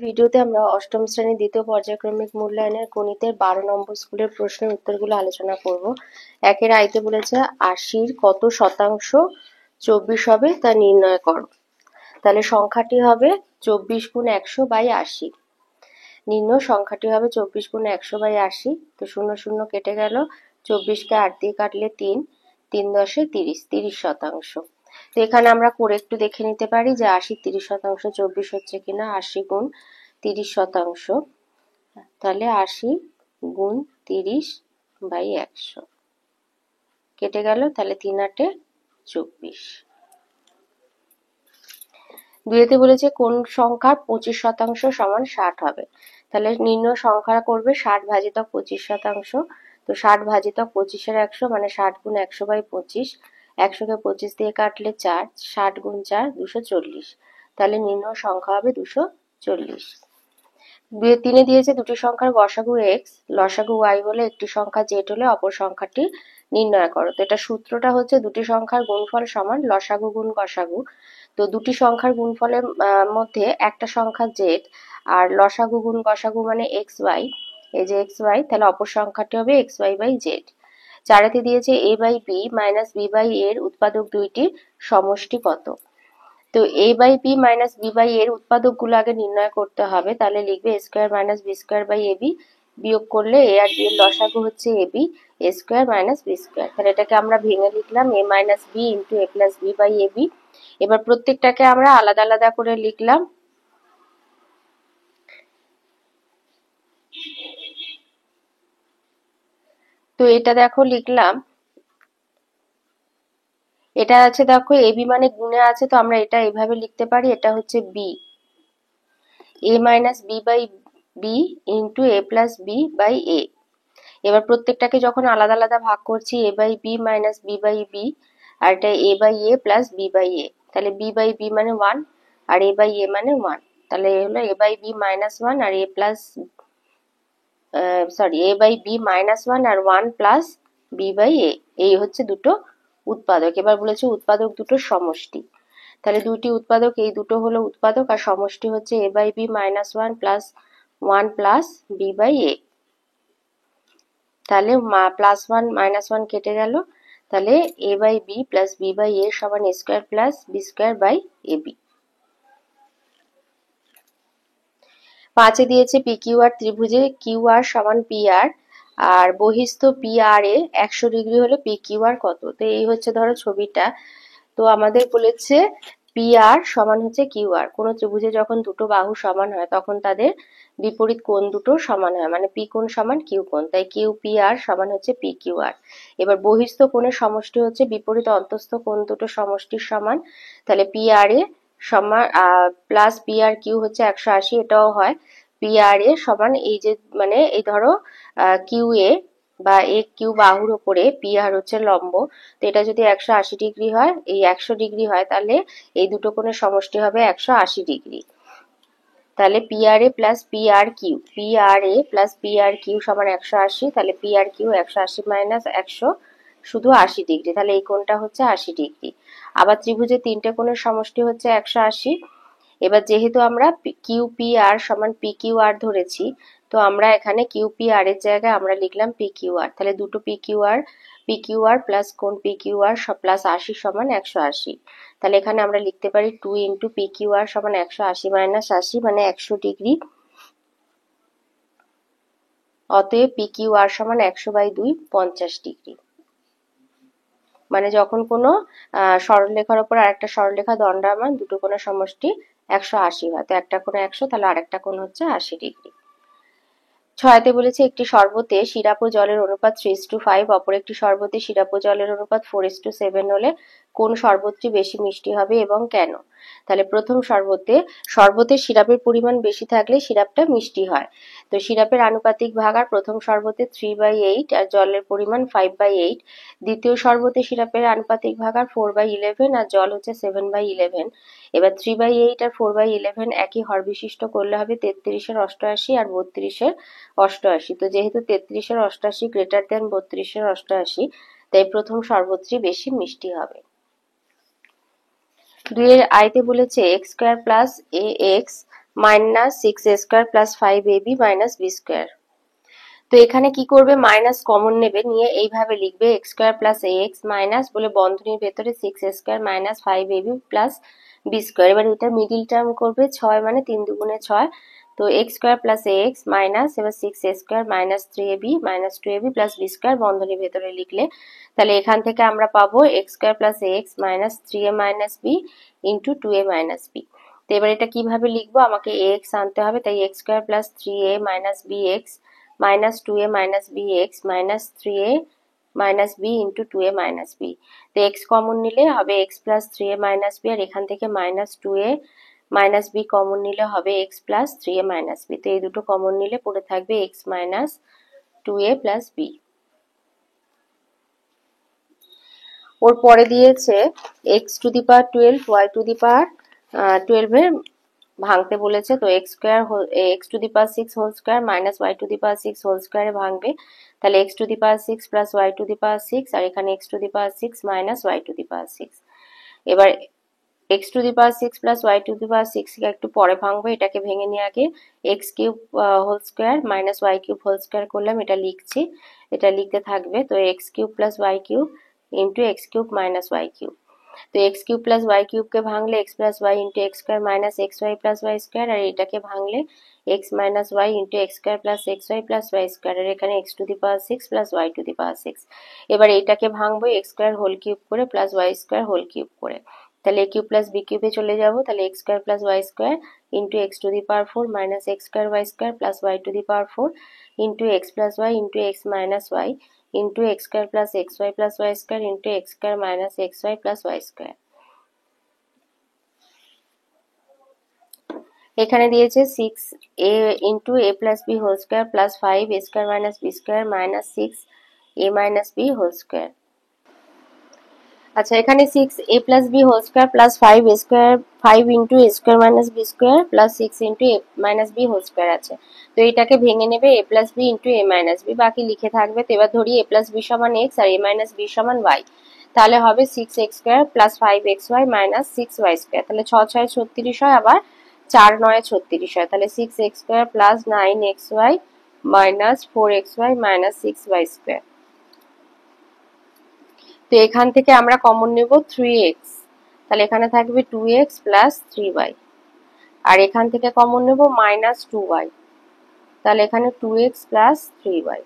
ভিডিওতে আমরা অষ্টম শ্রেণীর দ্বিতীয় পর্যায়ক্রমিক মূল্যায়নের গণিতের 12 নম্বর স্কুলের প্রশ্নের উত্তরগুলো আলোচনা করব। একের আইতে বলেছে 80-র কত শতাংশ 24 হবে তা নির্ণয় করো। তাহলে সংখ্যাটি হবে 24 গুণ 100/80। নির্ণয় সংখ্যাটি হবে 24 গুণ 100/80। তো 0 0 কেটে গেল, 24কে 8 দিয়ে কাটলে 3, 3 10 30, 30%। তো এখানে আমরা করে একটু দেখে নিতে পারি যে 80 30% 24 হচ্ছে কিনা। 80 গুণ 30%, তাহলে 80 গুণ 30/100 কেটে গেল, তাহলে 3 8 24। দুইতে বলেছে কোন সংখ্যার 25% সমান 60 হবে। তাহলে নির্ণয় সংখ্যা করবে 60 ভাজিতক 25%। তো 60 ভাজিতক 25-এর 100 মানে 60 গুণ 100/25। 100কে 25 দিয়ে কাটলে 4, 60 গুণ 4 240। তাহলে নির্ণয় সংখ্যা হবে 240। তিনে দিয়েছে দুটি সংখ্যার গসাগু x, লসাগু y হলে একটি সংখ্যা z হলে অপর সংখ্যাটি নির্ণয় করো। তো এটা সূত্রটা হচ্ছে দুটি সংখ্যার গুণফল সমান লসাগু গুণ গসাগু। তো দুটি সংখ্যার গুণফলের মধ্যে একটা সংখ্যা z আর লসাগু গুণ গসাগু মানে xy, এই যে xy, তাহলে অপর সংখ্যাটি হবে xy/z। চারেতে দিয়েছে a/b মাইনাস b/a এর উৎপাদক দুইটির সমষ্টি কত। তো a/b মাইনাস b/a এর উৎপাদকগুলো আগে নির্ণয় করতে হবে। তাহলে লিখবে a square minus b square by ab, বিয়োগ করলে a আর b এর লসাগু হচ্ছে ab, a square minus b square. তাহলে এটাকে আমরা ভেঙে লিখলাম a minus b into a plus b by ab। এবার প্রত্যেকটাকে আমরা আলাদা আলাদা করে লিখলাম। তো এটা দেখো লিখলাম, এটা আছে দেখো ab মানে গুণে আছে, তো আমরা এটা এইভাবে লিখতে পারি, এটা হচ্ছে b, a minus b by b into a plus b by a। এবার প্রত্যেকটাকে যখন আলাদা আলাদা ভাগ করছি, a by b minus b by b, আর এটা a by a plus b by a। তাহলে b বাই b মানে 1 আর a বাই a মানে 1। তাহলে এ হলো a বাই b মাইনাস 1 আর a plus a by b minus 1 আর 1 প্লাস b বাই a। এই হচ্ছে দুটো উৎপাদক। এবার বলেছে উৎপাদক দুটোর সমষ্টি। তাহলে দুইটি উৎপাদক, এই দুটো হলো উৎপাদক আর সমষ্টি হচ্ছে a by b minus 1 plus 1 plus b by a। তাহলে প্লাস 1 মাইনাস 1 কেটে গেল, তাহলে a by b plus b by a সমান a square plus b square by ab। 5-এ দিয়েছে পি কিউ আর ত্রিভুজে কিউ আর সমান পি আর আর বহিস্থ পি আর এ 100 ডিগ্রি হলে পি কিউ আর কত। তো এই হচ্ছে ধরো ছবিটা। তো আমাদের বলেছে পি আর সমান হচ্ছে কিউ আর। কোনো ত্রিভুজে যখন দুটো বাহু সমান হয় তখন তাদের বিপরীত কোণ দুটো সমান হয়, মানে পি কোণ সমান কিউ কোণ, তাই কিউ পি আর সমান হচ্ছে পি কিউ আর। এবার বহিস্থ কোণের সমষ্টি হচ্ছে বিপরীত অন্তঃস্থ কোণ দুটো সমষ্টির সমান। তাহলে পি আর এ সমান প্লাস পি আর কিউ হচ্ছে 180, এটাও হয়। পি আর এ সমান এই যে মানে এই ধরো কিউ এ বা এ কিউ বাহুর উপরে পি আর হচ্ছে লম্ব। তো এটা যদি 180 ডিগ্রি হয়, এই 100 ডিগ্রি হয়, তাহলে এই দুটো কোণের সমষ্টি হবে 180 ডিগ্রি। তাহলে পি আর এ plus P R Q, P R এ প্লাস পি আর কিউ সমান 180। তাহলে পি আর কিউ 180 মাইনাস 100 শুধু 80 ডিগ্রি। তাহলে এই কোণটা হচ্ছে 80 ডিগ্রি। আবার ত্রিভুজের তিনটে কোণের সমষ্টি হচ্ছে 180। এবার যেহেতু আমরা কিউ পি আর সমান পি কিউ আর ধরেছি, তো আমরা এখানে কিউ পি আর এর জায়গায় আমরা লিখলাম পি কিউ আর। তাহলে দুটো পি কিউ আর প্লাস কোণ পি কিউ আর প্লাস 80 সমান 180। তাহলে এখানে আমরা লিখতে পারি 2 ইন্টু পি কিউ আর সমান 180 মাইনাস 80 মানে 100 ডিগ্রি। অতএব পি কিউ আর সমান 100/2 50 ডিগ্রি। মানে যখন কোনো সরলরেখার উপর আরেকটা সরলরেখা দণ্ডায়মান, দুটো কোণের সমষ্টি 180 হয়, তো একটা কোণ 100, তাহলে আরেকটা কোণ হচ্ছে 80 ডিগ্রি। 6-তে বলেছে একটি শরবতে সিরাপ ও জলের অনুপাত 3:5, অপর একটি শরবতে সিরাপ ও জলের অনুপাত 4:7 হলে কোন শরবতটি বেশি মিষ্টি হবে এবং কেন। তাহলে প্রথম শরবতের সিরাপের পরিমাণ বেশি থাকলে সিরাপটা মিষ্টি হয়। তো সিরাপের আনুপাতিক ভাগ আর প্রথম শরবতে 3/8 আর জলের পরিমাণ 5/8। দ্বিতীয় শরবতে সিরাপের আনুপাতিক ভাগ আর 4/11 আর জল হচ্ছে 7/11। এবার 3/8 আর 4/11 একই হর বিশিষ্ট করলে হবে 33-এর 88 আর 32-এর 88। তো যেহেতু 33-এর 88 গ্রেটার দেন 32-এর 88, তাই প্রথম শরবতটি বেশি মিষ্টি হবে। 2-এর আইতে বলেছে X square plus A X minus 6a square plus 5ab minus b square. তো এখানে কি করবে, মাইনাস কমন নেবে, নিয়ে এইভাবে লিখবে x square plus ax minus বলে বন্ধনীর ভেতরে 6a square minus 5ab plus b square. এবার এটা মিডিল টার্ম করবে, 6 মানে 3 দুগুণে 6, তো X square plus ax minus এবার 6a square minus 3ab minus 2ab plus b square বন্ধনীর ভেতরে লিখলে তাহলে এখান থেকে আমরা পাবো x square plus ax minus 3a minus b into 2a minus b। তো এবার এটা কিভাবে লিখবো, আমাকে ax আনতে হবে, তাই x square plus 3a minus bx minus 2a minus bx minus 3a minus b into 2a minus b। তো x কমন নিলে হবে x plus 3a minus b, আর এখান থেকে minus 2a minus b common নিলে হবে x plus 3a minus b। তো এই দুটো কমন নিলে পড়ে থাকবে x minus 2a plus b। ওর পরে দিয়েছে x to the power 12 y to the power 12 এর ভাঙতে বলেছে, তো X square X to the power 6 whole square minus Y to the power 6 whole স্কয়ারে ভাঙবে, তাহলে X to the power 6 plus Y to the power 6, আর এখানে X to the power 6 minus Y to the power 6। এবার x to the power 6 plus Y to the power 6 কে একটু পরে ভাঙবো, এটাকে ভেঙে নিয়ে আগে X cube whole square minus Y cube whole square করলাম, এটা লিখছি, এটা লিখতে থাকবে, তো X cube plus Y cube into X cube minus Y cube. তো এক্স কিউব প্লাস ওয়াই কিউবকে ভাঙলে X plus Y into x square minus x Y plus Y square, আর এটাকে ভাঙলে X minus y into x square plus x Y plus Y square, আর এখানে X to the power 6 plus Y to the power 6। এবার এটাকে ভাঙবো X square whole cube করে plus Y square whole cube করে, তাহলে এ কিউব প্লাস বি কিউবে চলে যাবো, তাহলে X square plus Y square into X to the power 4 minus X square Y square plus Y to the power 4 into X plus Y into x minus y into x square plus x Y plus Y square into x square minus x Y plus Y square. এখানে দিয়েছে 6a into a plus b whole square plus 5a square minus b square minus 6a minus b whole square. আচ্ছা, এখানে 6a plus b whole square plus 5a square 5 into a square minus b square plus 6 into a minus b whole square আছে, তো এটাকে ভেঙে নেবে a plus b into a minus b, বাকি লিখে থাকবে। তো এবার ধরি a প্লাস বি সমান x আর a মাইনাস বি সমান y, তাহলে হবে 6x square plus 5xy minus 6y square, তাহলে 6 6 36 হয়, আবার 4 9 36 হয়, তাহলে 6x square plus 9xy minus 4xy minus 6y square. তো এখান থেকে আমরা কমন নেব 3x, তাহলে এখানে থাকবে 2x প্লাস 3y, আর এখান থেকে কমন নেব মাইনাস 2y, তাহলে এখানে 2x প্লাস 3y,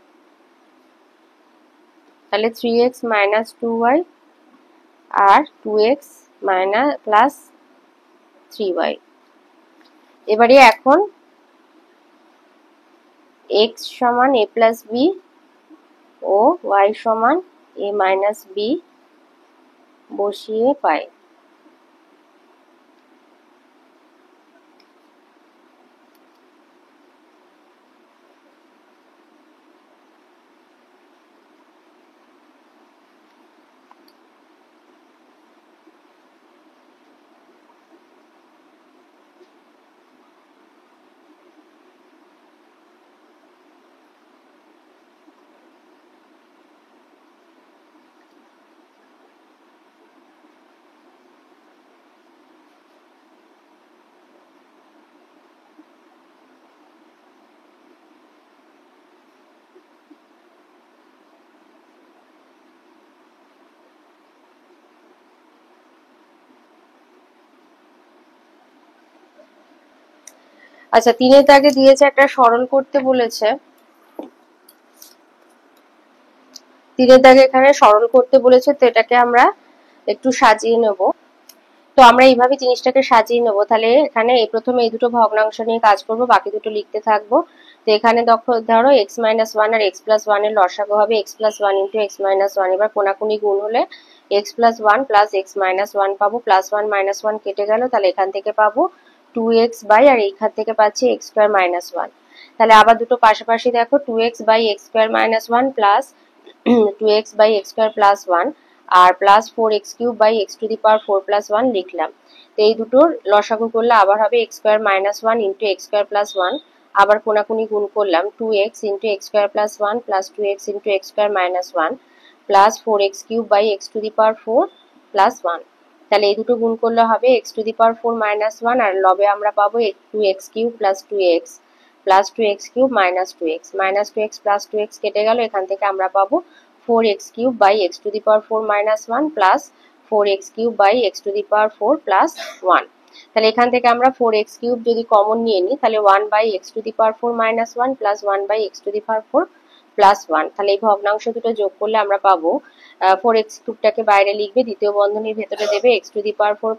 তাহলে 3x মাইনাস 2y আর 2x মাইনাস প্লাস 3y। এবারে এখন x সমান a প্লাস বি ও y সমান a মাইনাস বি বসিয়ে পাই। আচ্ছা, 3 এর দাগে দিয়েছে একটা সরল করতে বলেছে, 3 এর দাগে এখানে সরল করতে বলেছে, তো এটাকে আমরা একটু সাজিয়ে নেব। তো আমরা এইভাবে জিনিসটাকে সাজিয়ে নেব, তাহলে এখানে প্রথমে এই দুটো ভগ্নাংশ নিয়ে কাজ করব, বাকি দুটো লিখতে থাকবো। তো এখানে ধরো x মাইনাস 1 আর x প্লাস 1 এর লসাগু হবে x plus 1 into x minus 1, এবার কোনাকুনি গুণ হলে x plus 1 plus x minus 1 পাবো, প্লাস 1 মাইনাস 1 কেটে গেল, তাহলে এখান থেকে পাবো 2x বাই, আর এইখান থেকে পাচ্ছি x স্কয়ার মাইনাস 1। তাহলে আবার দুটো পাশাপাশি দেখো, 2x by x square minus 1 plus 2x by x square plus 1 আর plus 4x cube by x to the power 4 plus 1 লিখলাম। তো এই দুটোর লসাগু করলে আবার হবে x square minus 1 into x square plus 1, আবার কোনাকুনি গুণ করলাম 2x into x square plus 1 plus 2x into x square minus 1 plus 4x cube by x to the power 4 plus 1। তাহলে এই দুটো গুণ করলে হবে x⁴ -1 আর লবে আমরা পাবো 2x³ + 2x plus 2x³ - 2x -2x plus 2x কেটে গেল, এখান থেকে আমরা পাবো 4x³ x⁴ -1 plus 4x³ x⁴ plus 1। তাহলে এখান থেকে আমরা 4x³ যদি কমন নিয়ে নিই তাহলে 1/x⁴ -1 প্লাস 1/x⁴ প্লাস 1। তাহলে এই ভগ্নাংশ দুটো যোগ করলে আমরা পাবো 4x³ বাইরে লিখবে, দ্বিতীয় বন্ধনীর ভেতরে দেবে x⁴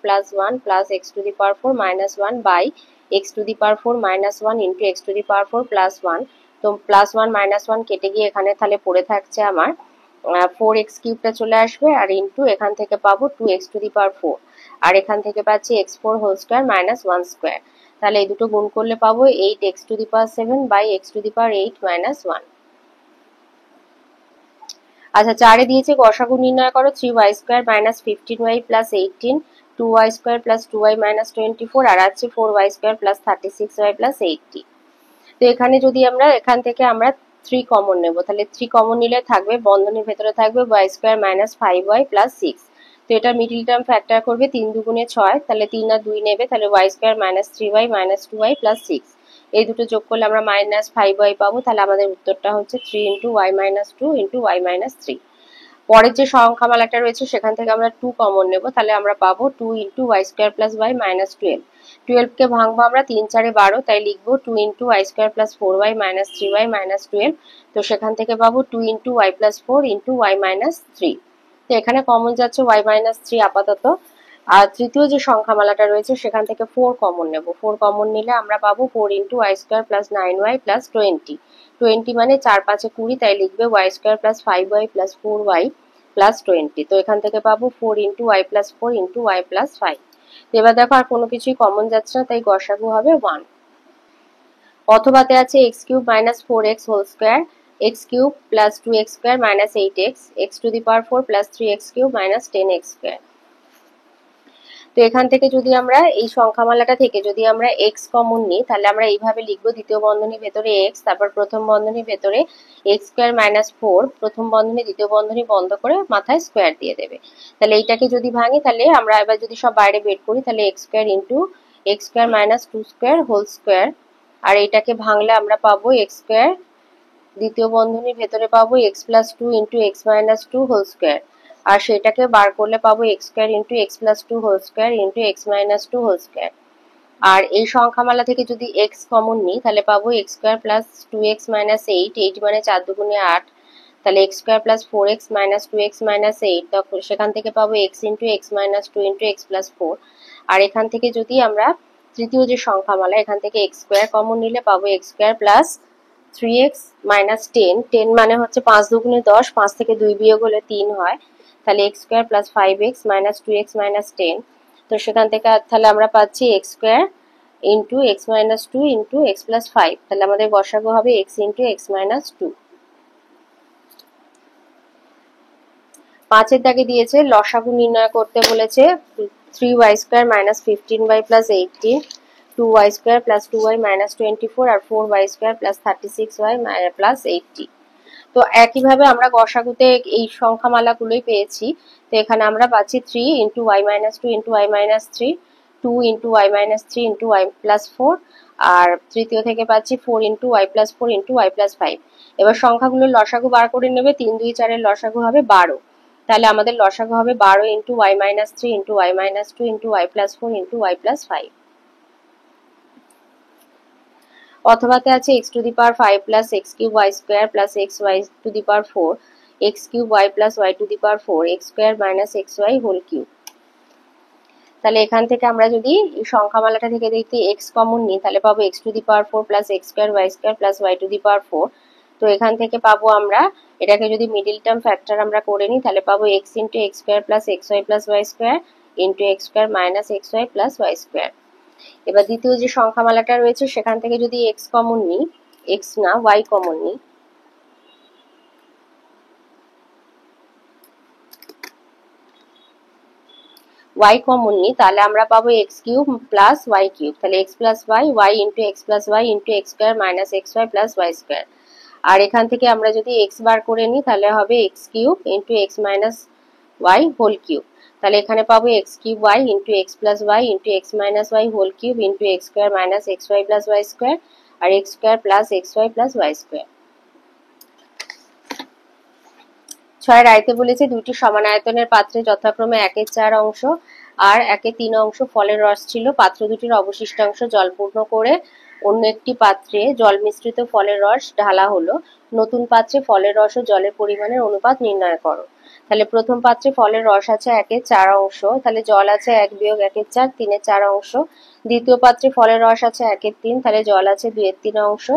plus 1 plus x⁴ -1 by x⁴ -1 into x⁴ plus 1। তো প্লাস 1 মাইনাস 1 কেটে গিয়ে এখানে তাহলে পড়ে থাকছে আমার 4x³ চলে আসবে আর ইন্টু এখান থেকে পাবো 2x⁴ আর এখান থেকে পাচ্ছি x4² - 1²। তাহলে এই দুটো গুণ করলে পাবো 8x⁷ বাই x⁸ -1। আচ্ছা, 4 দিয়েছে গসাগু নির্ণয় করো 3y² - 15y + 18 2y² + 2y - 24 আর আছে 4y² + 36y + 80। তো এখানে যদি আমরা এখান থেকে আমরা 3 কমন নেব, তাহলে 3 কমন নিলে থাকবে বন্ধনীর ভেতরে থাকবে y² - 5y + 6। তো এটা মিডল টার্ম ফ্যাক্টর করবে 3 দুগুণে 6, তাহলে 3 আর 2 নেবে, তাহলে y² - 3y - 2y + 6। এই দুটো যোগ করলে আমরা -5y পাবো, তাহলে আমাদের উত্তরটা হচ্ছে 3 × y - 2 × y - 3। পরের যে সংখ্যামালাটা রয়েছে সেখান থেকে আমরা 2 কমন নেব, তাহলে আমরা পাবো 2 × y² + y - 12। 12 কে ভাঙবো আমরা 3 4 এ 12, তাই লিখবো 2 × y² + 4y - 3y - 12। তো সেখান থেকে পাবো 2 × y + 4 × y - 3। তো এখানে কমন যাচ্ছে y - 3 আপাতত। আর তৃতীয় যে সংখ্যামালাটা রয়েছে সেখান থেকে 4 কমন নেব, 4 কমন নিলে আমরা পাবো 4 × y² + 9y + 20। 20 মানে 4 5 এ 20, তাই লিখবে y² + 5y + 4y + 20। তো এখান থেকে পাবো 4 × y + 4 × y + 5। তো এবার দেখো আর কোনো কিছুই কমন যাচ্ছে না, তাই গসাগু হবে 1। অথবাতে আছে x³ - 4x² x³ + 2x² - 8x x⁴ + 3x³ - 10x²। তো এখান থেকে যদি আমরা এই সংখ্যামালাটা থেকে যদি আমরা x কমন নিই তাহলে আমরা এইভাবে লিখবো, দ্বিতীয় বন্ধনীর ভেতরে x, তারপর প্রথম বন্ধনীর ভেতরে x² - 4, প্রথম বন্ধনী দ্বিতীয় বন্ধনী বন্ধ করে মাথায় স্কোয়ার দিয়ে দেবে। তাহলে এইটাকে যদি ভাঙি তাহলে আমরা এবার যদি সব বাইরে বের করি তাহলে x² × x² - 2² হোল স্কোয়ার, আর এটাকে ভাঙলে আমরা পাবো x² দ্বিতীয় বন্ধনীর ভেতরে পাবো x + 2 × x - 2 হোল স্কোয়ার, আর সেটাকে বার করলে পাবো x² × x + 2 whole square × x - 2 whole square. আর এই সংখ্যামালা থেকে যদি x কমন নিই তাহলে পাবো x² + 2x - 8, 8 মানে 4 দুগুণে 8, তাহলে x² + 4x - 2x - 8, তখন সেখান থেকে পাবো x × x - 2 × x + 4। আর এখান থেকে যদি আমরা তৃতীয় যে সংখ্যামালা এখান থেকে x² কমন নিলে পাবো x² + 3x - 10, 10 মানে হচ্ছে 5 দুগুণে 10, 5 থেকে 2 বিয়োগ হলে 3 হয়, তাহলে x² + 5x - 2x - 10। তো সেখান থেকে তাহলে আমরা পাচ্ছি x² × x - 2 × x + 5, তাহলে আমাদের গসাগু হবে x × x - 2। 5 এর দাগে দিয়েছে লসাগু নির্ণয় করতে বলেছে 3y² - 15y + 18 2y² + 2y - 24 আর 4y² + 36y + 80। তো একইভাবে আমরা গসাগুতে এই সংখ্যামালাগুলোই পেয়েছি। তো এখানে আমরা পাচ্ছি 3 × y - 2 × y - 3, 2 × y - 3 × y + 4, আর তৃতীয় থেকে পাচ্ছি 4 × y + 4 × y + 5। এবার সংখ্যাগুলোর লসাগু বার করে নেবে, 3 2 4 এর লসাগু হবে 12, তাহলে আমাদের লসাগু হবে 12 × y - 3 × y - 2 × y + 4 × y + 5। অথবাতে আছে x⁵ + x³ y² + xy⁴ x³ y + y⁴ x² - xy whole cube. তাহলে এখান থেকে আমরা যদি এই সংখ্যামালাটা থেকে দেখি x কমন নিই তাহলে পাবো x⁴ + x² y² + y⁴। তো এখান থেকে পাবো আমরা এটাকে যদি মিডল টার্ম ফ্যাক্টর আমরা করে নিই তাহলে পাবো x × x² + xy + y² × x² - xy + y²। এবার দ্বিতীয় যে সংখ্যামালাটা রয়েছে সেখান থেকে যদি x কমন নিই, x না y কমন নিই, y কমন নিই তাহলে আমরা পাবো x³ + y³ তাহলে x + y y × x + y × x² - xy + y²। আর এখান থেকে আমরা যদি x বার করে নিই তাহলে হবে x³ × x Y whole cube. তাহলে এখানে পাবো X cube Y into X plus Y into x minus Y whole cube into X square minus x Y plus Y square আর X square plus x Y plus Y square. 6 রাইতে বলেছে দুইটি সমান আয়তনের পাত্রে যথাক্রমে 1/4 অংশ আর 1/3 অংশ ফলের রস ছিল। পাত্র দুটির অবশিষ্টাংশ জলপূর্ণ করে অন্য একটি পাত্রে জল মিশ্রিত ফলের রস ঢালা হলো। নতুন পাত্রে ফলের রস ও জলের পরিমাণের অনুপাত নির্ণয় করো। তাহলে প্রথম পাত্রে ফলের রস আছে 1/4 অংশ, তাহলে জল আছে 1 বিয়োগ 1/4 3/4 অংশ। দ্বিতীয় পাত্রে ফলের রস আছে 1/3, তাহলে জল আছে 2/3 অংশ।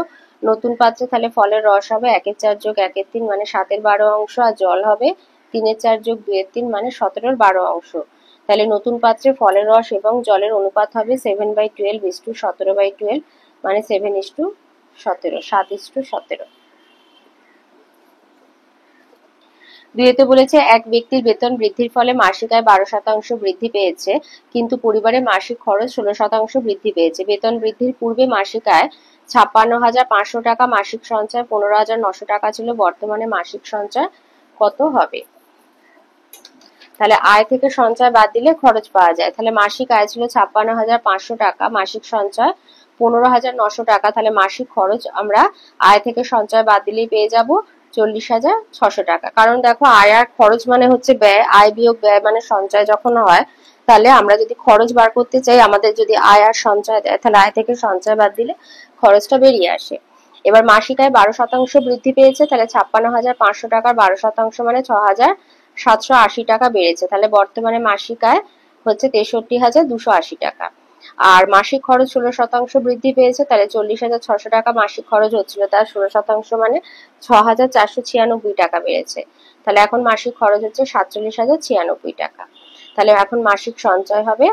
নতুন পাত্রে তাহলে ফলের রস হবে 1/4 যোগ 1/3 মানে 7/12 অংশ আর জল হবে 3/4 যোগ 2/3 মানে 17/12 অংশ। তাহলে নতুন পাত্রে ফলের রস এবং জলের অনুপাত হবে 7/12 মানে 7:17 7:17। দুইতে বলেছে এক ব্যক্তির বেতন বৃদ্ধির ফলে মাসিক আয় 12% বৃদ্ধি পেয়েছে, কিন্তু পরিবারের মাসিক খরচ 16% বৃদ্ধি পেয়েছে। বেতন বৃদ্ধির পূর্বে মাসিক আয় 56,500 টাকা, মাসিক সঞ্চয় 15,900 টাকা ছিল, বর্তমানে মাসিক সঞ্চয় কত হবে? তাহলে আয় থেকে সঞ্চয় বাদ দিলে খরচ পাওয়া যায়। তাহলে মাসিক আয় ছিল 56,500 টাকা, মাসিক সঞ্চয় 15,900 টাকা, তাহলে মাসিক খরচ আমরা আয় থেকে সঞ্চয় বাদ দিলেই পেয়ে যাব 40,600 টাকা। কারণ দেখো আয় আর খরচ মানে হচ্ছে ব্যয়, আয় বিয়োগ ব্যয় মানে সঞ্চয় যখন হয়, তাহলে আমরা যদি খরচ বার করতে চাই আমাদের যদি আয় আর সঞ্চয় দেয় তাহলে আয় থেকে সঞ্চয় বাদ দিলে খরচটা বেরিয়ে আসে। এবার মাসিক আয় 12% বৃদ্ধি পেয়েছে, তাহলে 56,500 টাকার 12% মানে 6,780 টাকা বেড়েছে। তাহলে বর্তমানে মাসিক আয় হচ্ছে 63,280 টাকা। আর মাসিক খরচ 16% বৃদ্ধি পেয়েছে, তাহলে 40,600 টাকা মাসিক খরচ হচ্ছিল, তার 16% মানে 6,496 টাকা বেড়েছে। তাহলে এখন মাসিক খরচ হচ্ছে 47,096 টাকা। তাহলে এখন মাসিক সঞ্চয় হবে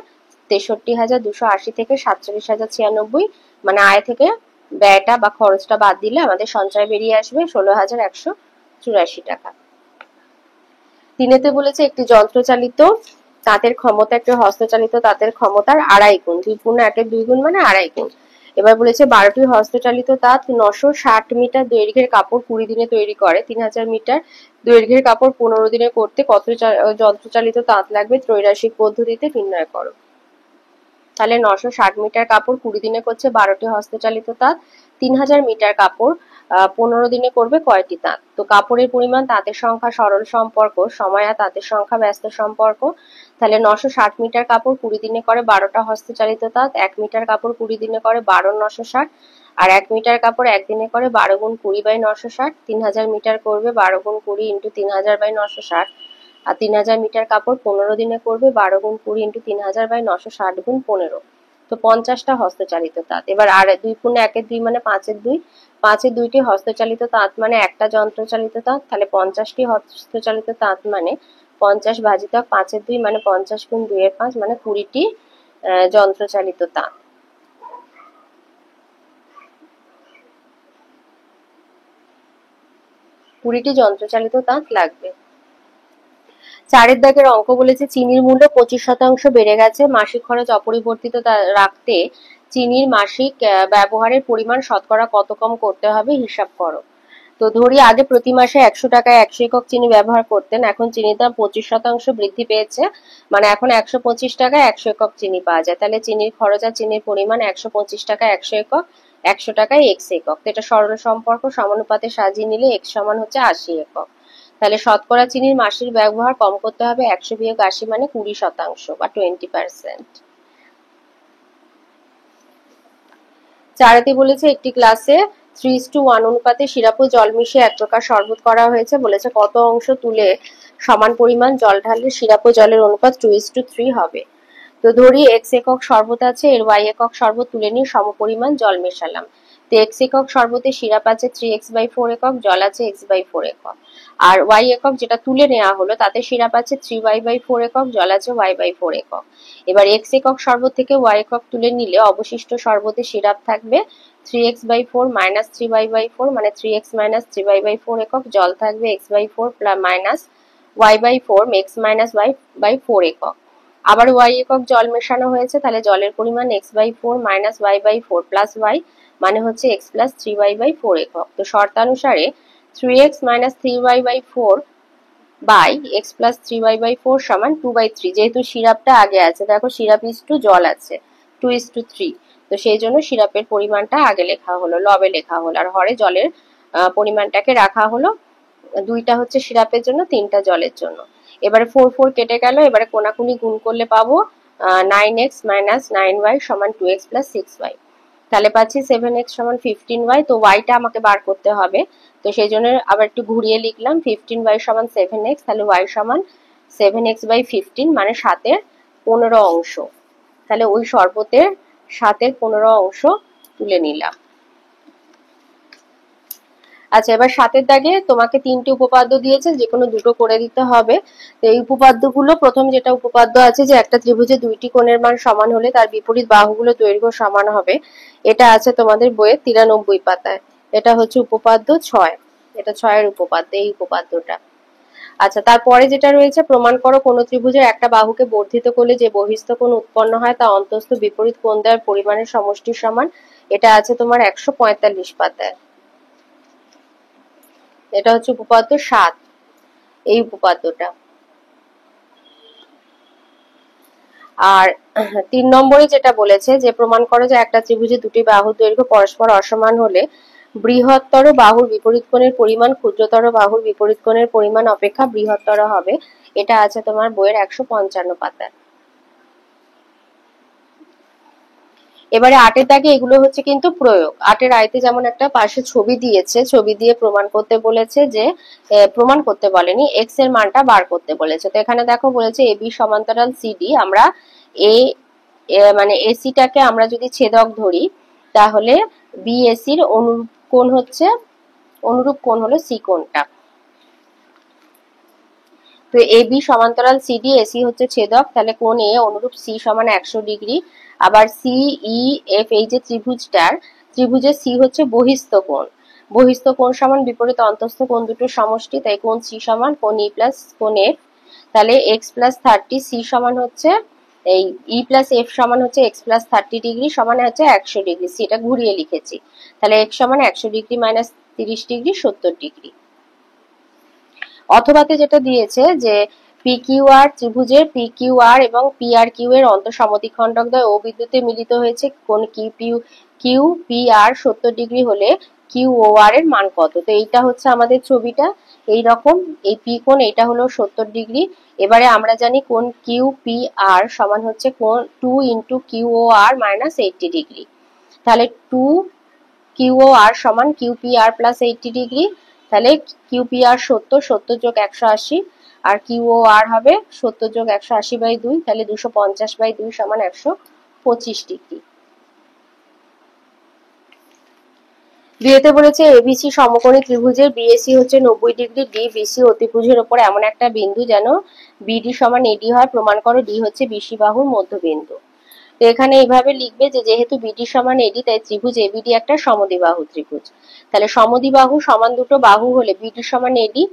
63,280 থেকে 47,096, মানে আয় থেকে ব্যয়টা বা খরচটা বাদ দিলে আমাদের সঞ্চয় বেরিয়ে আসবে 16,184 টাকা। তিনেতে বলেছে একটি যন্ত্রচালিত তাঁতের ক্ষমতা একটি হস্তচালিত তাঁতের ক্ষমতার 2.5 গুণ, 2 × 1 2 গুণ মানে 2.5 গুণ। এবার বলেছে 12টি হস্তচালিত তাঁত 960 মিটার দৈর্ঘ্যের কাপড় 20 দিনে তৈরি করে। 3000 মিটার দৈর্ঘ্যের কাপড় 15 দিনে করতে কত যন্ত্রচালিত তাঁত লাগবে ত্রৈরাশিক পদ্ধতিতে নির্ণয় করো। তাহলে 960 মিটার কাপড় 20 দিনে করছে 12টি হস্তচালিত তাঁত, 3000 মিটার কাপড় 15 দিনে করবে কয়টি তাঁত? তো কাপড়ের পরিমাণ, তাঁতের সংখ্যা, সরল সম্পর্ক, সময় আর তাঁতের সংখ্যা, ব্যস্ত সম্পর্ক। তাহলে 960 মিটার কাপড় 20 দিনে করে 12টা হস্তচালিত তাঁত, 1 মিটার কাপড় 20 দিনে করে 12/960, আর 1 মিটার কাপড় 1 দিনে করে 12 × 20/960। 3000 মিটার করবে 12 × 20 × 3000/960, আর 3000 মিটার কাপড় 15 দিনে করবে 12 × 20 × 3000/960 × 15, তো 50টা হস্তচালিত তাঁত। এবার আর 2 × 1 2 মানে 5 2, 5 2টি হস্তচালিত তাঁত মানে একটা যন্ত্রচালিত তাঁত। তাহলে 50টি হস্তচালিত তাঁত মানে 50 ভাজিতক 5 2 মানে 50 × 2 5 মানে 20টি যন্ত্রচালিত তাঁত। কুড়িটি যন্ত্রচালিত তাঁত লাগবে। 4 দাগের অঙ্ক বলেছে চিনির মূল্য 25% বেড়ে গেছে, মাসিক খরচ অপরিবর্তিত রাখতে চিনির মাসিক ব্যবহারের পরিমাণ শতকরা কত কম করতে হবে হিসাব করো। তো ধরি আগে প্রতি মাসে 100 টাকায় 100 একক চিনি ব্যবহার করতেন, এখন চিনির দাম 25% বৃদ্ধি পেয়েছে, মানে এখন 125 টাকায় 100 একক চিনি পাওয়া যায়। তাহলে চিনির খরচ আর চিনির পরিমাণ 125 টাকায় 100 একক, 100 টাকায় x একক। তো এটা সরল সম্পর্ক, সমানুপাতে সাজিয়ে নিলে x সমান হচ্ছে 80 একক। তাহলে শতকরা চিনির মাসিক ব্যবহার কম করতে হবে 100 বিয়োগ 80 মানে 20% বা 20%। 4 বলেছে একটি গ্লাসে 3:1 অনুপাতে সিরাপ ও জল মিশিয়ে এক প্রকার শরবত করা হয়েছে। বলেছে কত অংশ তুলে সমান পরিমাণ জল ঢাললে সিরাপ ও জলের অনুপাত 2:3 হবে। তো ধরি x একক শরবত আছে, এর y একক শরবত তুলে নিয়ে সমপরিমাণ জল মেশালাম। তো x একক শরবতে সিরাপ আছে 3x/4 একক, জল আছে x/4 একক। আর y একক যেটা তুলে নেওয়া হলো তাতে সিরাপ আছে 3y/4 একক, জল আছে y/4 একক। এবার x একক শরবত থেকে y একক তুলে নিলে অবশিষ্ট শরবতে সিরাপ থাকবে 3x/4 minus 3y/4 মানে 3x minus 3y/4 একক, জল থাকবে x/4 minus y/4 x minus y/4 একক। আবার y একক জল মেশানো হয়েছে, তাহলে জলের পরিমাণ x/4 minus y/4 plus y মানে হচ্ছে x plus 3y/4 একক। তো শর্তানুসারে 3x minus 3y/4 by x plus 3y/4 সমান 2/3। যেহেতু সিরাপটা আগে আছে, দেখো সিরাপ ইস টু জল আছে 2:3, তো সেই জন্য সিরাপের পরিমাণটা আগে লেখা হলো, লবে লেখা হলো, আর হরে জলের পরিমাণটাকে রাখা হলো। 2টা হচ্ছে সিরাপের জন্য, 3টা জলের জন্য। এবারে 4 কেটে গেল, এবারে কোনাকুনি গুণ করলে পাবো 9x - 9y সমান 2x + 6y। তাহলে পাচ্ছি 7x সমান 15y। তো ওয়াইটা আমাকে বার করতে হবে, তো সেই জন্য আবার একটু ঘুরিয়ে লিখলাম 15y সমান 7x। তাহলে y সমান 7x/15 মানে 7-এর 15 অংশ। তাহলে ওই শরবতের 7-এর 15 অংশ তুলে নিলাম। আচ্ছা, এবার 7-এর দাগে তোমাকে 3টে উপপাদ্য দিয়েছে, যে কোনো দুটো করে দিতে হবে। তো এই উপপাদ্যগুলো, প্রথম যেটা উপপাদ্য আছে যে একটা ত্রিভুজে 2টি কোণের মান সমান হলে তার বিপরীত বাহুগুলো দৈর্ঘ্য সমান হবে, এটা আছে তোমাদের বইয়ের 93 পাতায়। এটা হচ্ছে উপপাদ্য 6, এটা 6-এর উপপাদ্য, এই উপপাদ্যটা। আচ্ছা, তারপরে যেটা রয়েছে, প্রমাণ করো কোন ত্রিভুজের একটা বাহুকে বর্ধিত করলে যে বহিস্থ কোণ উৎপন্ন হয় তা অন্তস্থ বিপরীত কোণ দ্বয়ের পরিমাণের সমষ্টির সমান। এটা আছে তোমার 145 পাতায়। এটা হচ্ছে উপপাদ্য 7, এই উপপাদ্যটা। আর 3 নম্বরে যেটা বলেছে যে প্রমাণ করো যে একটা ত্রিভুজে দুটি বাহুর দৈর্ঘ্য পরস্পর অসমান হলে বৃহত্তর বাহুর বিপরীত কোণের পরিমাণ ক্ষুদ্রতর বাহুর বিপরীত কোণের পরিমাণ অপেক্ষা বৃহত্তর হবে। এটা আছে তোমার বইয়ের 155 পাতায়। এবারে 8-এর দাগে এগুলো হচ্ছে কিন্তু প্রয়োগ। 8-এর আয়তে যেমন একটা পাশে ছবি দিয়েছে, ছবি দিয়ে প্রমাণ করতে বলেছে যে, প্রমাণ করতে বলেনি, এক্স এর মানটা বার করতে বলেছে। তো এখানে দেখো বলেছে এবি সমান্তরাল সিডি, আমরা এ মানে এসিটাকে আমরা যদি ছেদক ধরি, তাহলে বিএসির অনুরূপ কোণ হলো সি কোণটা। তো এবি সমান্তরাল সিডি, এসি হচ্ছে ছেদক, তাহলে কোণ এ অনুরূপ সি সমান 100 ডিগ্রি। আবার সি ই এফ, এই যে ত্রিভুজের সি হচ্ছে বহিস্থ কোণ। বহিস্থ কোণ সমান বিপরীত অন্তস্থ কোণ দুটোর সমষ্টি, তাই কোণ সি সমান কোণ ই প্লাস কোণ এফ। তাহলে এক্স প্লাস 30 সি সমান হচ্ছে এই ই প্লাস এফ সমান হচ্ছে এক্স প্লাস 30 ডিগ্রি সমান হচ্ছে 100 ডিগ্রি। সিটা ঘুরিয়ে লিখেছি, তাহলে এক্স সমান 100 ডিগ্রি মাইনাস 30 ডিগ্রি 70 ডিগ্রি। অথবাতে যেটা দিয়েছে যে পিকিউআর ত্রিভুজের পিকিউআর এবং পিআরকিউ এর অন্তঃসমদ্বিখণ্ডক দ্বয় ও বিন্দুতে মিলিত হয়েছে, কোণ কিউপিআর 70 ডিগ্রি হলে কিউওআর এর মান কত? তো এইটা হচ্ছে আমাদের ছবিটা এই রকম, এই পি কোণ এটা হলো 70 ডিগ্রি। এবারে আমরা জানি কোণ কিউপিআর সমান হচ্ছে কোণ 2 ইন্টু কিউওআর মাইনাস 80 ডিগ্রি। তাহলে 2 কিউওআর সমান কিউপিআর প্লাস 80 ডিগ্রি। তাহলে কিউপিআর 70 যোগ 180, আর কিউওআর হবে 70 যোগ 180/2, তাহলে 250/2 সমান 125 ডিগ্রি। বিয়েতে বলেছে এবিসি সমকোণী ত্রিভুজের বিএসি হচ্ছে 90 ডিগ্রি, ডি বিসি অতিভুজের ওপর এমন একটা বিন্দু যেন বিডি সমান এডি হয়, প্রমাণ করো ডি হচ্ছে বিসি বাহুর মধ্যবিন্দু। তো এখানে এইভাবে লিখবে যে যেহেতু বিডি সমান এডি, তাই ত্রিভুজ এবিডি একটা সমদ্বিবাহু ত্রিভুজ। তাহলে সমদ্বিবাহু সমান দুটো বাহু হলে বিডি সমান এডি,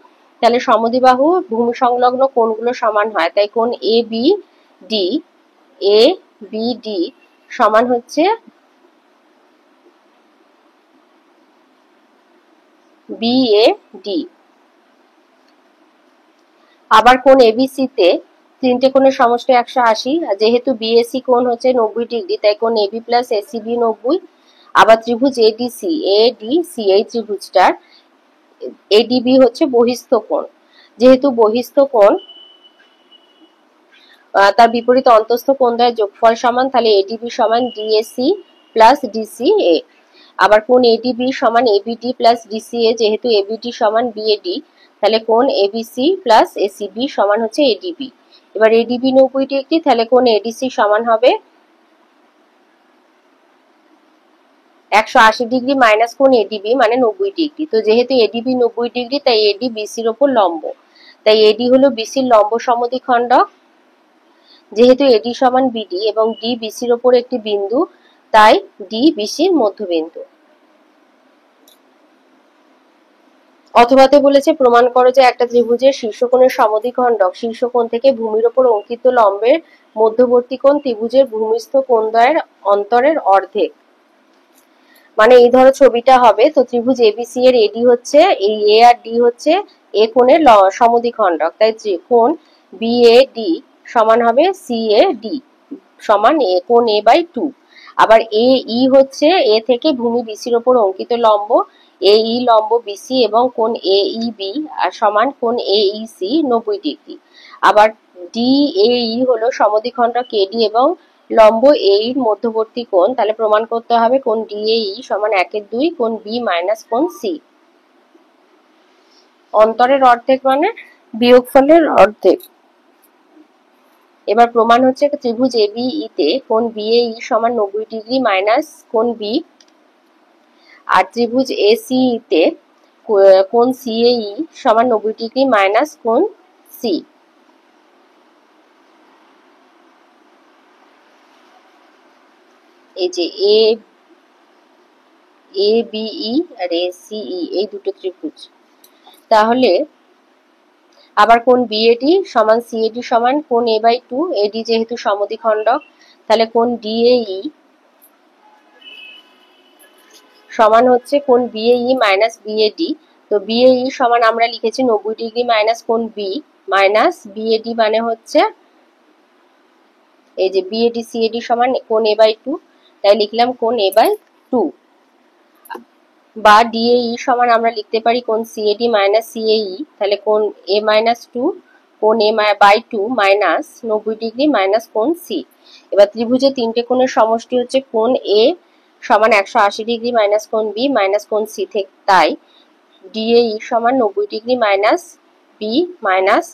তাহলে সমদ্বিবাহু ভূমি সংলগ্ন কোণগুলো সমান হয়, তাই কোণ এ বি ডি সমান হচ্ছে বিএডি। আবার কোণ এবিসি তে 3টে কোণের সমষ্টি 180, যেহেতু বিএসি কোণ হচ্ছে 90 ডিগ্রি, তাই কোণ এবি প্লাস এসিবি 90। আবার ত্রিভুজ এডিসি এই ত্রিভুজটার এডিবি হচ্ছে বহিস্থ কোণ। যেহেতু বহিস্থ কোণ, তার বিপরীত অন্তস্থ কোণ দ্বয়ের যোগফল সমান, তাহলে এডিবি সমান ডিএসি প্লাস ডিসিএ। আবার কোণ এডিবি সমান এবিডি প্লাস ডিসিএ, যেহেতু এবিডি সমান বিএডি, তাহলে কোণ এবিসি প্লাস এসিবি সমান হচ্ছে এডিবি। এবার এডিবি 90 ডিগ্রি, তাহলে কোণ এডিসি সমান হবে 180 ডিগ্রি মাইনাস কোণ এডিবি মানে 90 ডিগ্রি। তো যেহেতু এডিবি 90 ডিগ্রি, তাই এডি বিসির ওপর লম্ব, তাই এডি হলো বিসির লম্ব সমদ্বিখণ্ডক। যেহেতু এডি সমান বিডি এবং ডি বিসির ওপর একটি বিন্দু, তাই ডি বিসির মধ্যবিন্দু। অথবাতে বলেছে প্রমাণ করো যে একটা ত্রিভুজের শীর্ষকোণের সমদ্বিখণ্ডক শীর্ষকোণ থেকে ভূমির ওপর অঙ্কিত লম্বের মধ্যবর্তী কোণ ত্রিভুজের ভূমিস্থ কোণদ্বয়ের অন্তরের অর্ধেক। মানে এই ধরো ছবিটা হবে, তো ত্রিভুজ এবিসি এর এডি হচ্ছে এই এ আর ডি হচ্ছে এ কোণের সমদ্বিখণ্ডক, তাই কোণ বিএডি সমান হবে সিএডি সমান কোণ a/2। আবার এই হচ্ছে এ থেকে ভূমি বিসির ওপর অঙ্কিত লম্ব, এই লম্ব বিসি এবং কোণ এইবি সমান কোণ এইসি 90°। আবার ডিএই হলো সমদ্বিখণ্ডক কেডি এবং লম্ব এর মধ্যবর্তী কোণ, তাহলে প্রমাণ করতে হবে কোণ ডিএই সমান 1/2 কোণ বি মাইনাস কোণ সি। অন্তরের অর্ধেক মানে বিয়োগফলের অর্ধেক। এবার প্রমাণ হচ্ছে ত্রিভুজ এবিই তে কোণ বিএই সমান 90° মাইনাস কোণ বি, আর ত্রিভুজ এসিই তে কোণ সিএই সমান 90° মাইনাস কোণ সি। এই যে এ বিই আর এ সিই এই দুটো ত্রিভুজ। তাহলে আবার কোণ বিএডি সমান সিএডি সমান কোণ a/2, এডি যেহেতু সমদ্বিখণ্ডক, তাহলে কোণ ডিএই সমান হচ্ছে কোণ বিএই মাইনাস বিএডি। তো বিএই সমান আমরা লিখেছি 90° মাইনাস কোণ বি মাইনাস বিএডি মানে হচ্ছে এই যে বিএডি সিএডি সমান কোণ a/2, তাই লিখলাম কোণ a/2। বা ডিএই সমান আমরা লিখতে পারি কোণ সিএডি মাইনাস সিএই, তাহলে কোণ a-2 কোণ a/2 মাইনাস 90° মাইনাস কোণ সি। এবার ত্রিভুজের তিনটে কোণের সমষ্টি হচ্ছে কোণ এ সমান 180° মাইনাস কোণ বি মাইনাস কোণ সি থেকে, তাই ডিএই সমান 90° minus B minus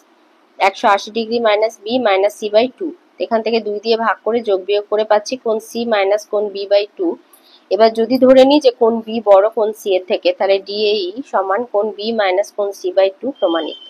180° minus B minus সি/2। এখান থেকে 2 দিয়ে ভাগ করে যোগ বিয়োগ করে পাচ্ছি কোণ সি মাইনাস কোণ বি/2। এবার যদি ধরে নিই যে কোণ বি বড় কোণ সি এর থেকে, তাহলে ডিএই সমান কোণ বি মাইনাস কোণ সি/2 প্রমাণিত।